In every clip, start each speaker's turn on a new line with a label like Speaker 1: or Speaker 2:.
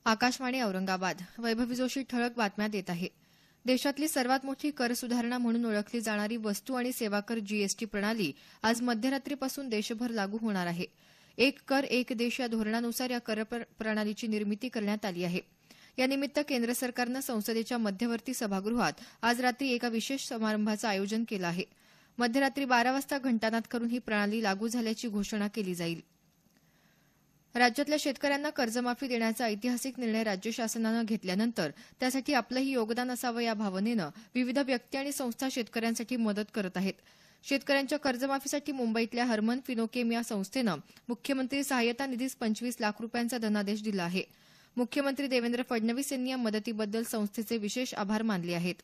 Speaker 1: आकाशवाणी औरंगाबाद. वैभवी जोशी ठळक बातम्या देत आहे. देशातली सर्वात मोठी कर सुधारणा म्हणून ओळखली जाणारी वस्तू आणि सेवा कर जीएसटी प्रणाली आज मध्यरात्रीपासून देशभर लागू होणार आहे. एक कर एक देश या धोरणानुसार या कर प्रणालीची निर्मिती करण्यात आली आहे. यानिमित्त केंद्र सरकारनं संसदेच्या मध्यवर्ती सभागृहात आज रात्री एका विशेष समारंभाचं आयोजन केलं आहे. मध्यरात्री 12 वाजता घंटानाद करून ही प्रणाली लागू झाल्याची घोषणा केली जाईल. राज्यातल्या शेतकऱ्यांना कर्जमाफी देण्याचा ऐतिहासिक निर्णय राज्य शासनानं घेतल्यानंतर त्यासाठी आपलंही योगदान असावं या भावनेनं विविध व्यक्ती आणि संस्था शेतकऱ्यांसाठी मदत करत आहेत. शेतकऱ्यांच्या कर्जमाफीसाठी मुंबईतल्या हरमन फिनोकेम या संस्थेनं मुख्यमंत्री सहाय्यता निधीस 25 लाख रुपयांचा धनादेश दिला आहे. मुख्यमंत्री देवेंद्र फडणवीस यांनी या मदतीबद्दल संस्थेचे विशेष आभार मानले आहेत.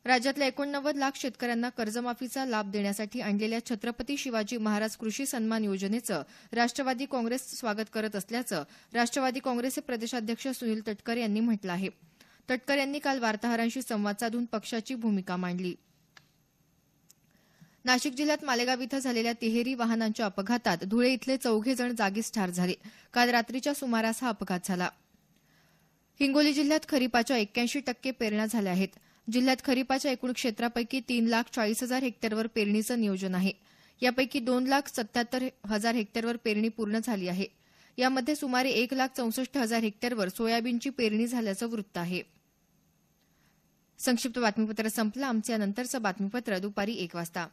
Speaker 1: राज्यातल्या 89 लाख शेतकऱ्यांना कर्जमाफीचा लाभ देण्यासाठी आणलेल्या छत्रपती शिवाजी महाराज कृषी सन्मान योजनेचं राष्ट्रवादी काँग्रेस स्वागत करत असल्याचं राष्ट्रवादी काँग्रेसचे प्रदेशाध्यक्ष सुनील तटकरे यांनी म्हटलं आहे. तटकरे यांनी काल वार्ताहरांशी संवाद साधून पक्षाची भूमिका मांडली. नाशिक जिल्ह्यात मालेगाव इथं झालेल्या तिहेरी वाहनांच्या अपघातात धुळे इथले 4 जण जागीच ठार झाले. काल रात्रीच्या सुमारास हा अपघात झाला. हिंगोली जिल्ह्यात खरीपाच्या 81% पेरण्या झाल्या आहेत. जिल्ह्यात खरीपाच्या एकूण क्षेत्रापैकी 3,40,000 हेक्टरवर पेरणीचं नियोजन आहे. यापैकी 2,77,000 हेक्टरवर पेरणी पूर्ण झाली आहे. यामध्ये सुमारे 1,64,000 हेक्टरवर सोयाबीनची पेरणी झाल्याचं वृत्त आहे. संक्षिप्त बातमीपत्र संपलं. आमचं यानंतरचं बातमीपत्र दुपारी 1 वाजता.